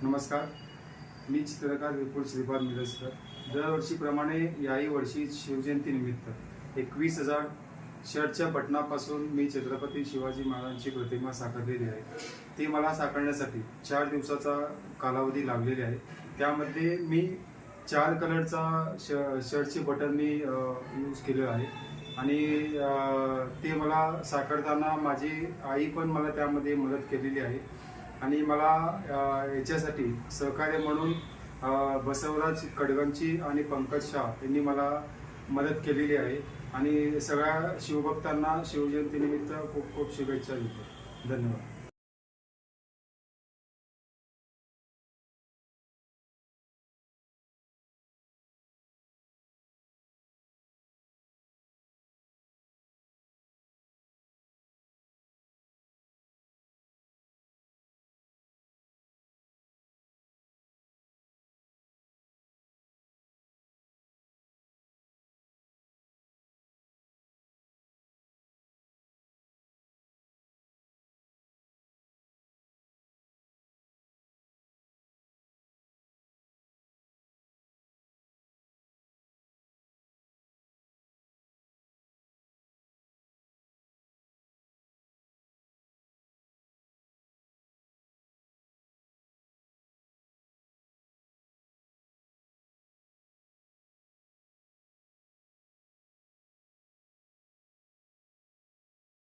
नमस्कार, मी चित्रकार विपुल श्रीपाद मिरजकर। दरवर्षीप्रमाणे याही वर्षी शिवजयंतीनिमित्त 21,000 शर्टच्या बटनापासून मी छत्रपती शिवाजी महाराजांची प्रतिमा साकारलेली आहे। ती मला साकारण्यासाठी 4 दिवसाचा कालावधी लागलेला आहे। त्यामध्ये मी 4 कलरचा शर्टचे बटन मी यूज केलेलं आहे आणि ते मला साकारताना माझी आई पण मला त्यामध्ये मदत केलेली आहे आणि मला याच्यासाठी सहकार्य म्हणून बसवराज कडगंची आणि पंकज शाह यांनी मला मदत केलेली आहे आणि सगळ्या शिवभक्तांना शिवजयंतीनिमित्त खूप खूप शुभेच्छा देतो। धन्यवाद।